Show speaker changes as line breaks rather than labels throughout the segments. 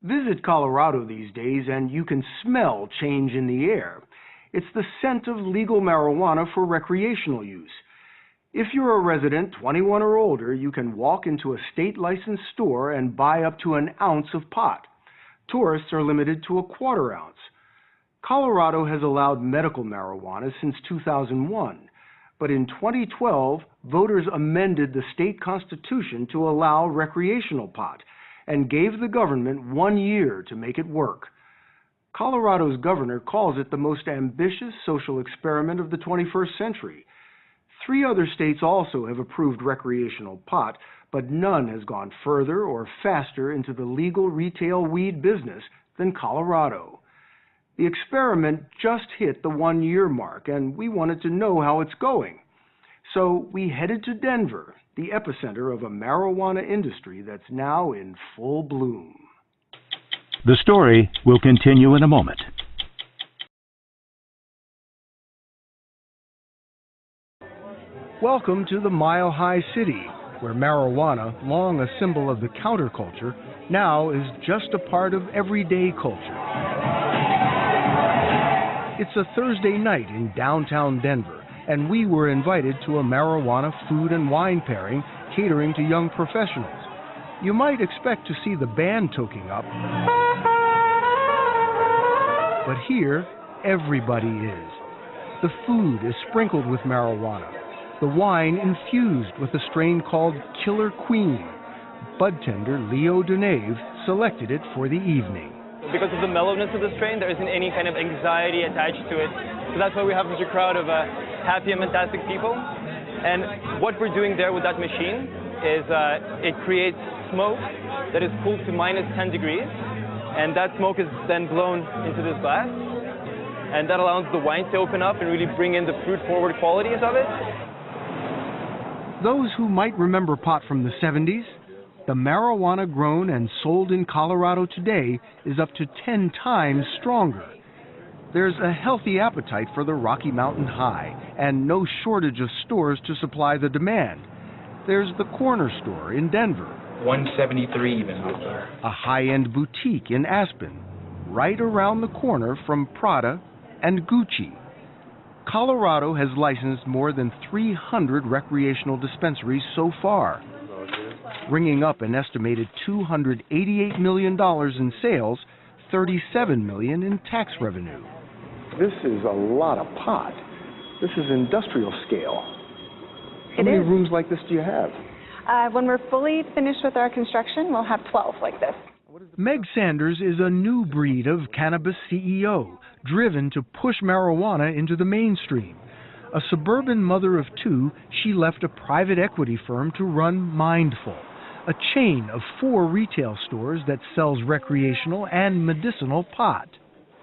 Visit Colorado these days and you can smell change in the air. It's the scent of legal marijuana for recreational use. If you're a resident 21 or older, you can walk into a state-licensed store and buy up to an ounce of pot. Tourists are limited to a quarter ounce. Colorado has allowed medical marijuana since 2001, but in 2012, voters amended the state constitution to allow recreational pot and gave the government 1 year to make it work. Colorado's governor calls it the most ambitious social experiment of the 21st century. 3 other states also have approved recreational pot, but none has gone further or faster into the legal retail weed business than Colorado. The experiment just hit the 1-year mark, and we wanted to know how it's going. So we headed to Denver, the epicenter of a marijuana industry that's now in full bloom.
The story will continue in a moment.
Welcome to the Mile High City, where marijuana, long a symbol of the counterculture, now is just a part of everyday culture. It's a Thursday night in downtown Denver, and we were invited to a marijuana food and wine pairing catering to young professionals. You might expect to see the band toking up, but here, everybody is. The food is sprinkled with marijuana, the wine infused with a strain called Killer Queen. Bud tender Leo Denave selected it for the evening.
Because of the mellowness of the strain, there isn't any kind of anxiety attached to it. So that's why we have such a crowd of happy and fantastic people. And what we're doing there with that machine is it creates smoke that is cooled to -10 degrees. And that smoke is then blown into this glass. And that allows the wine to open up and really bring in the fruit-forward qualities of it.
Those who might remember pot from the 70s, the marijuana grown and sold in Colorado today is up to 10 times stronger. There's a healthy appetite for the Rocky Mountain High and no shortage of stores to supply the demand. There's the Corner Store in Denver.
$173 even out there.
A high-end boutique in Aspen, right around the corner from Prada and Gucci. Colorado has licensed more than 300 recreational dispensaries so far, bringing up an estimated $288 million in sales, $37 million in tax revenue.
This is a lot of pot. This is industrial scale. How many rooms like this do you have?
When we're fully finished with our construction, we'll have 12 like this.
Meg Sanders is a new breed of cannabis CEO, driven to push marijuana into the mainstream. A suburban mother of 2, she left a private equity firm to run Mindful, a chain of 4 retail stores that sells recreational and medicinal pot.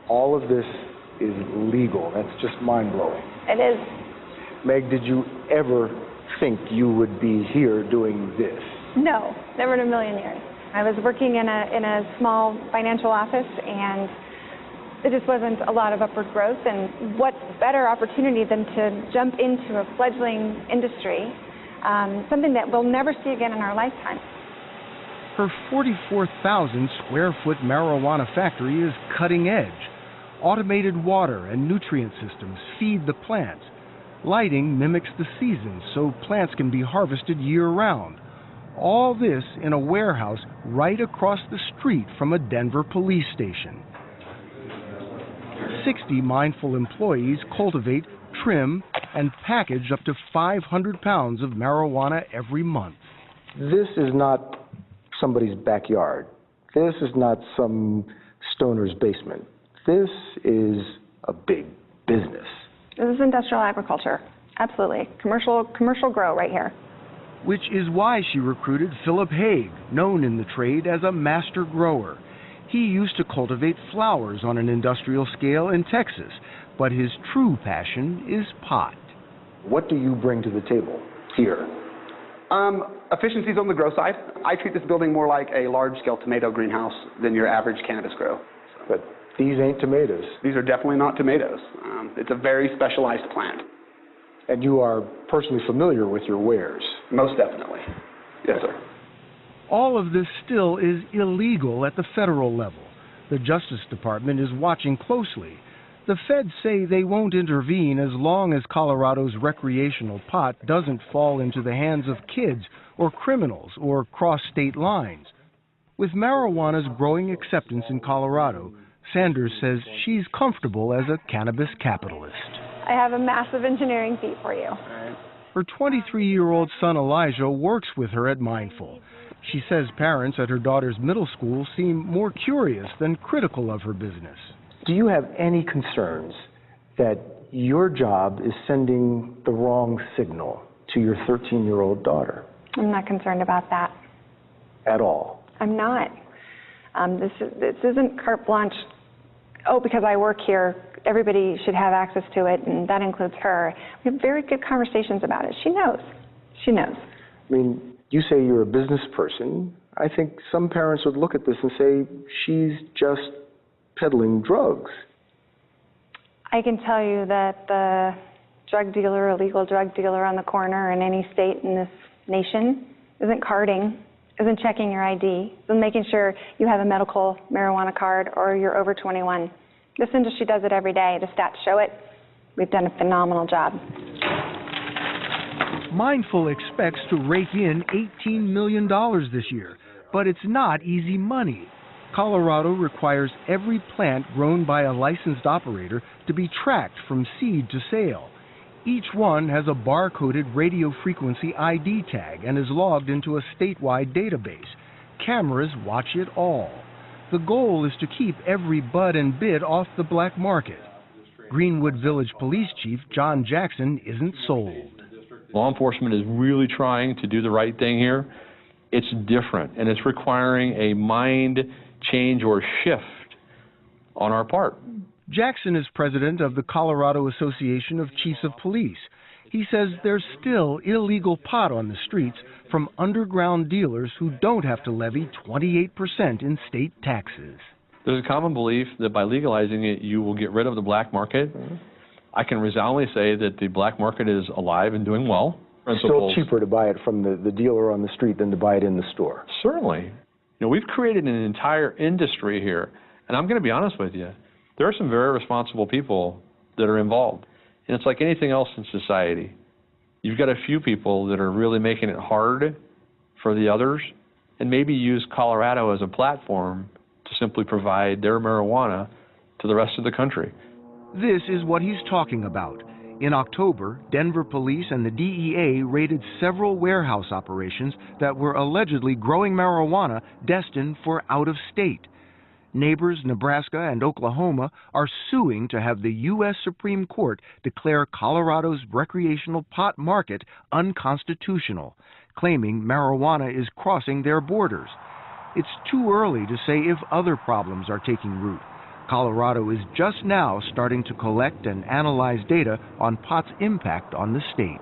All of this is legal. That's just mind-blowing.
It is.
Meg, did you ever think you would be here doing this?
No, never in a million years. I was working in a small financial office, and there just wasn't a lot of upward growth. And what better opportunity than to jump into a fledgling industry, something that we'll never see again in our lifetime.
Her 44,000 square foot marijuana factory is cutting edge. Automated water and nutrient systems feed the plants. Lighting mimics the seasons so plants can be harvested year-round. All this in a warehouse right across the street from a Denver police station. 60 Mindful employees cultivate, trim, and package up to 500 pounds of marijuana every month.
This is not somebody's backyard. This is not some stoner's basement. This is a big business.
This is industrial agriculture. Absolutely. Commercial grow right here.
Which is why she recruited Philip Haig, known in the trade as a master grower. He used to cultivate flowers on an industrial scale in Texas, but his true passion is pot.
What do you bring to the table here?
Efficiencies on the grow side. I treat this building more like a large-scale tomato greenhouse than your average cannabis grow.
But these ain't tomatoes.
These are definitely not tomatoes. It's a very specialized plant.
And you are personally familiar with your wares?
Most definitely. Yes, sir.
All of this still is illegal at the federal level. The Justice Department is watching closely. The feds say they won't intervene as long as Colorado's recreational pot doesn't fall into the hands of kids or criminals or cross state lines. With marijuana's growing acceptance in Colorado, Sanders says she's comfortable as a cannabis capitalist.
I have a massive engineering feat for you.
Her 23-year-old son Elijah works with her at Mindful. She says parents at her daughter's middle school seem more curious than critical of her business.
Do you have any concerns that your job is sending the wrong signal to your 13-year-old daughter?
I'm not concerned about that.
At all?
I'm not. This isn't carte blanche. Oh, because I work here, everybody should have access to it, and that includes her. We have very good conversations about it. She knows. She knows.
I mean, you say you're a business person. I think some parents would look at this and say, she's just peddling drugs.
I can tell you that the drug dealer, illegal drug dealer on the corner in any state in this nation isn't carding, isn't checking your ID, isn't making sure you have a medical marijuana card or you're over 21. This industry does it every day. The stats show it. We've done a phenomenal job.
Mindful expects to rake in $18 million this year, but it's not easy money. Colorado requires every plant grown by a licensed operator to be tracked from seed to sale. Each one has a bar-coded radio frequency ID tag and is logged into a statewide database. Cameras watch it all. The goal is to keep every bud and bid off the black market. Greenwood Village Police Chief John Jackson isn't sold.
Law enforcement is really trying to do the right thing here. It's different, and it's requiring a mind change or shift on our part.
Jackson is president of the Colorado Association of Chiefs of Police. He says there's still illegal pot on the streets from underground dealers who don't have to levy 28% in state taxes.
There's a common belief that by legalizing it, you will get rid of the black market. I can resoundingly say that the black market is alive and doing well.
Still cheaper to buy it from the dealer on the street than to buy it in the store.
Certainly. You know, we've created an entire industry here, and I'm going to be honest with you. There are some very responsible people that are involved. And it's like anything else in society. You've got a few people that are really making it hard for the others, and maybe use Colorado as a platform to simply provide their marijuana to the rest of the country.
This is what he's talking about. In October, Denver police and the DEA raided several warehouse operations that were allegedly growing marijuana destined for out-of-state. Neighbors Nebraska and Oklahoma are suing to have the U.S. Supreme Court declare Colorado's recreational pot market unconstitutional, claiming marijuana is crossing their borders. It's too early to say if other problems are taking root. Colorado is just now starting to collect and analyze data on pot's impact on the state.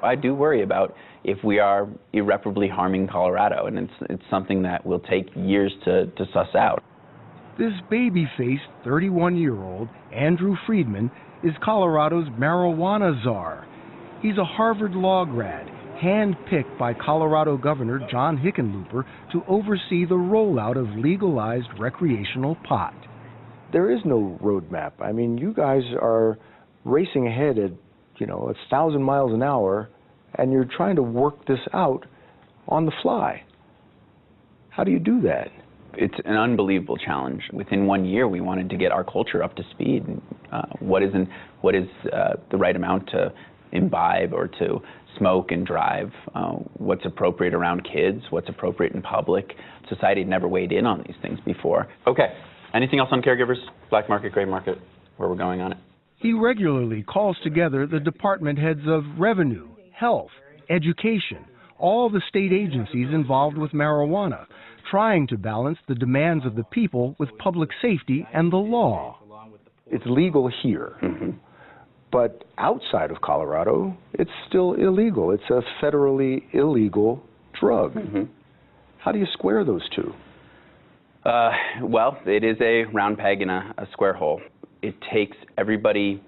I do worry about if we are irreparably harming Colorado, and it's something that will take years to suss out.
This baby-faced 31-year-old, Andrew Friedman, is Colorado's marijuana czar. He's a Harvard law grad, hand-picked by Colorado Governor John Hickenlooper to oversee the rollout of legalized recreational pot.
There is no roadmap. I mean, you guys are racing ahead at, 1,000 miles an hour, and you're trying to work this out on the fly. How do you do that?
It's an unbelievable challenge. Within 1 year, we wanted to get our culture up to speed. What is the right amount to imbibe or to smoke and drive? What's appropriate around kids? What's appropriate in public? Society had never weighed in on these things before. Okay. Anything else on caregivers? Black market, gray market? Where we're going on it?
He regularly calls together the department heads of revenue, health, education, all the state agencies involved with marijuana, trying to balance the demands of the people with public safety and the law.
It's legal here, but outside of Colorado, it's still illegal. It's a federally illegal drug. How do you square those two?
Well, it is a round peg in a square hole. It takes everybody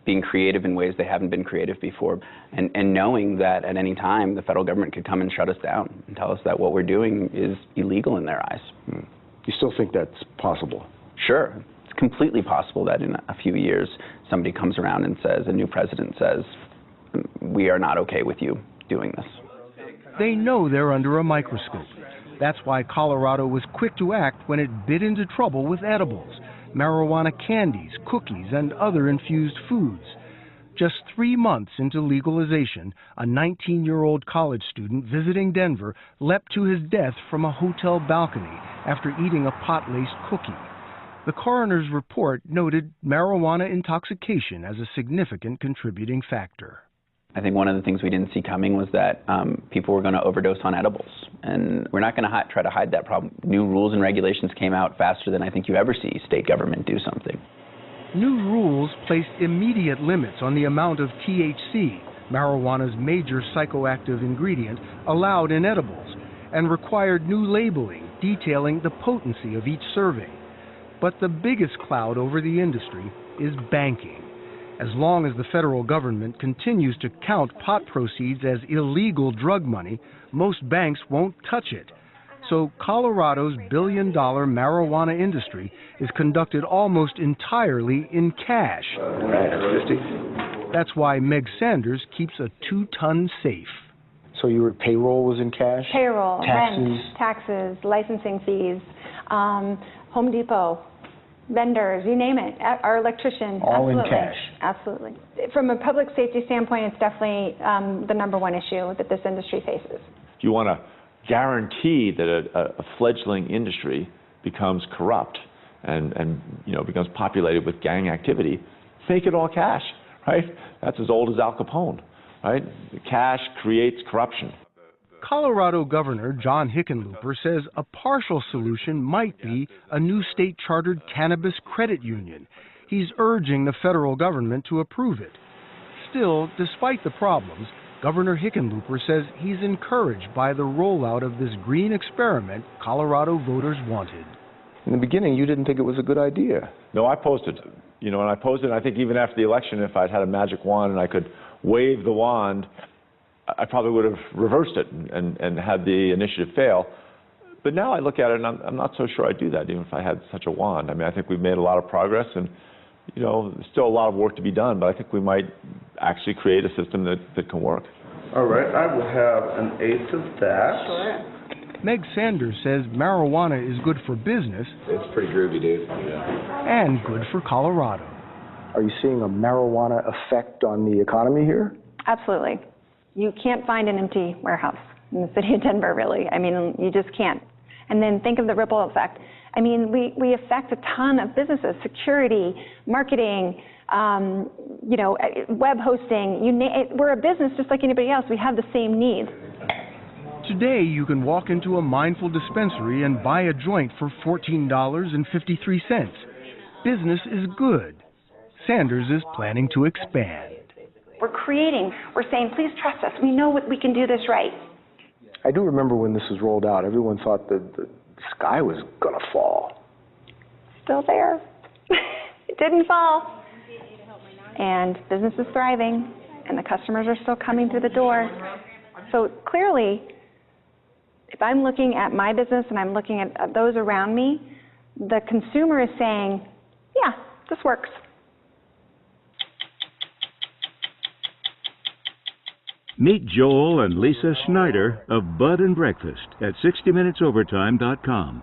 being creative in ways they haven't been creative before, and knowing that at any time the federal government could come and shut us down and tell us that what we're doing is illegal in their eyes.
You still think that's possible?
Sure. It's completely possible that in a few years somebody comes around and says, a new president says, we are not okay with you doing this.
They know they're under a microscope. That's why Colorado was quick to act when it bit into trouble with edibles, marijuana candies, cookies, and other infused foods. Just 3 months into legalization, a 19-year-old college student visiting Denver leapt to his death from a hotel balcony after eating a pot-laced cookie. The coroner's report noted marijuana intoxication as a significant contributing factor.
I think one of the things we didn't see coming was that people were going to overdose on edibles. And we're not going to try to hide that problem. New rules and regulations came out faster than I think you ever see state government do something.
New rules placed immediate limits on the amount of THC, marijuana's major psychoactive ingredient, allowed in edibles, and required new labeling detailing the potency of each serving. But the biggest cloud over the industry is banking. As long as the federal government continues to count pot proceeds as illegal drug money, most banks won't touch it. So Colorado's billion-dollar marijuana industry is conducted almost entirely in cash. That's why Meg Sanders keeps a 2-ton safe.
So your payroll was in cash?
Payroll,
taxes,
rent, taxes, licensing fees, Home Depot, vendors, you name it, our electrician.
All
absolutely.
in cash.
Absolutely. From a public safety standpoint, it's definitely the #1 issue that this industry faces.
If you want to guarantee that a fledgling industry becomes corrupt and becomes populated with gang activity, make it all cash, right? That's as old as Al Capone, right? Cash creates corruption.
Colorado Governor John Hickenlooper says a partial solution might be a new state-chartered cannabis credit union. He's urging the federal government to approve it. Still, despite the problems, Governor Hickenlooper says he's encouraged by the rollout of this green experiment Colorado voters wanted.
In the beginning, you didn't think it was a good idea.
No, I opposed it. And I opposed it, and I think even after the election, if I'd had a magic wand and I could wave the wand, I probably would have reversed it and had the initiative fail. But now I look at it, and I'm not so sure I'd do that, even if I had such a wand. I mean, I think we've made a lot of progress, and, there's still a lot of work to be done, but I think we might actually create a system that can work.
All right, I will have an eighth of that.
Sure.
Meg Sanders says marijuana is good for business.
It's pretty groovy, dude. Yeah.
And good for Colorado.
Are you seeing a marijuana effect on the economy here?
Absolutely. You can't find an empty warehouse in the city of Denver, really. I mean, you just can't. And then think of the ripple effect. I mean, we affect a ton of businesses, security, marketing, web hosting. We're a business just like anybody else. We have the same needs.
Today, you can walk into a Mindful dispensary and buy a joint for $14.53. Business is good. Sanders is planning to expand.
We're saying, please trust us. We know we can do this right.
I do remember when this was rolled out, everyone thought that the sky was going to fall.
Still there. It didn't fall. And business is thriving, and the customers are still coming through the door. So clearly, if I'm looking at my business and I'm looking at those around me, the consumer is saying, yeah, this works.
Meet Joel and Lisa Schneider of Bud and Breakfast at 60minutesovertime.com.